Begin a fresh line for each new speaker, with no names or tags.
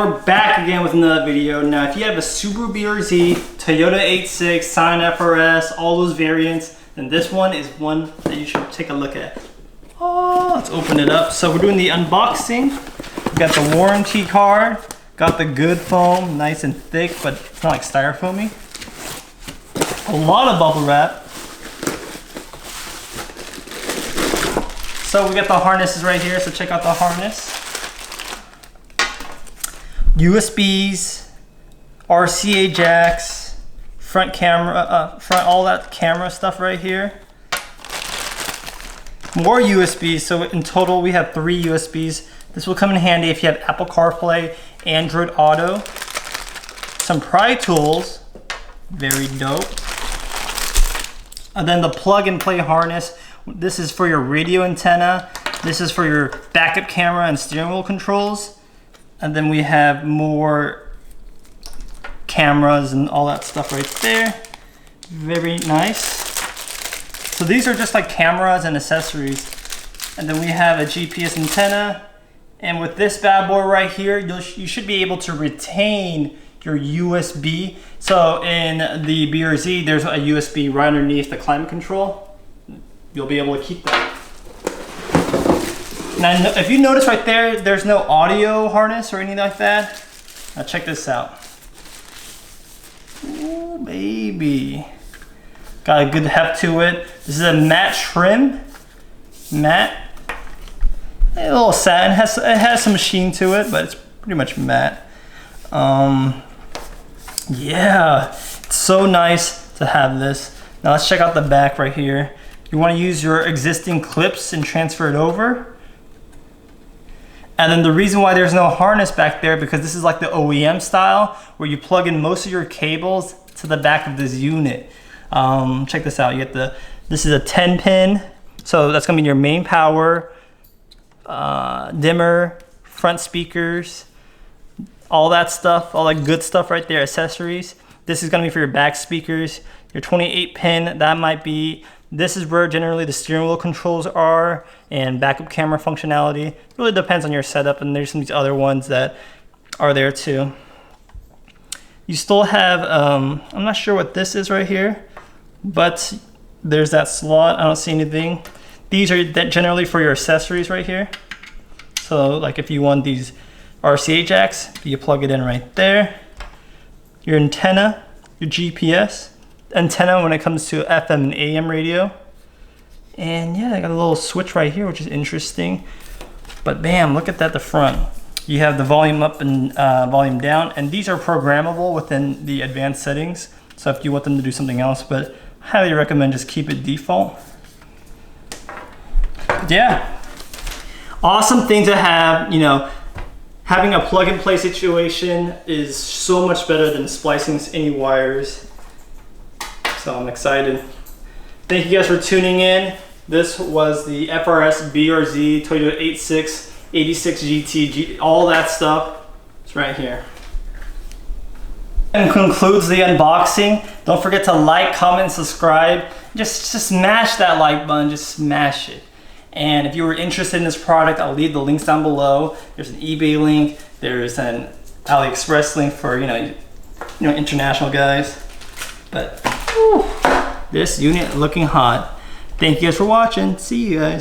we're back again with another video. Now, if you have a Subaru BRZ, Toyota 86, Scion FRS, all those variants, then this one is one that you should take a look at. Oh, let's open it up. So we're doing the unboxing. We got the warranty card, got the good foam, nice and thick, but it's not like styrofoamy. A lot of bubble wrap. So we got the harnesses right here, so check out the harness. USBs, RCA jacks, front camera, all that camera stuff right here. More USBs, so in total we have 3 USBs. This will come in handy if you have Apple CarPlay, Android Auto. Some pry tools, very dope. And then the plug and play harness. This is for your radio antenna. This is for your backup camera and steering wheel controls. And then we have more cameras and all that stuff right there. Very nice. So these are just like cameras and accessories. And then we have a GPS antenna. And with this bad boy right here, you should be able to retain your USB. So in the BRZ, there's a USB right underneath the climate control. You'll be able to keep that. Now, if you notice right there, there's no audio harness or anything like that. Now check this out. Ooh, baby. Got a good heft to it. This is a matte trim. Matte. A little satin. It has some sheen to it, but it's pretty much matte. Yeah, it's so nice to have this. Now let's check out the back right here. You want to use your existing clips and transfer it over. And then the reason why there's no harness back there, because this is like the OEM style, where you plug in most of your cables to the back of this unit. Check this out. You get this is a 10 pin, so that's gonna be your main power, dimmer, front speakers, all that stuff, all that good stuff right there, accessories. This is gonna be for your back speakers. Your 28 pin, that might be, this is where generally the steering wheel controls are and backup camera functionality. It really depends on your setup, and there's some of these other ones that are there too. You still have, I'm not sure what this is right here, but there's that slot. I don't see anything. These are generally for your accessories right here. So like if you want these RCA jacks, you plug it in right there. Your antenna, your GPS antenna when it comes to FM and AM radio. And yeah, I got a little switch right here, which is interesting. But bam, look at that, the front. You have the volume up and volume down, and these are programmable within the advanced settings. So if you want them to do something else, but I highly recommend just keep it default. But yeah, awesome thing to have. You know, having a plug and play situation is so much better than splicing any wires. So I'm excited. Thank you guys for tuning in. This was the FRS BRZ Toyota 86, 86 GT, all that stuff. It's right here. And concludes the unboxing. Don't forget to like, comment, subscribe. Just smash that like button, just smash it. And if you were interested in this product, I'll leave the links down below. There's an eBay link. There's an AliExpress link for you know international guys. But whew, this unit looking hot. Thank you guys for watching. See you guys.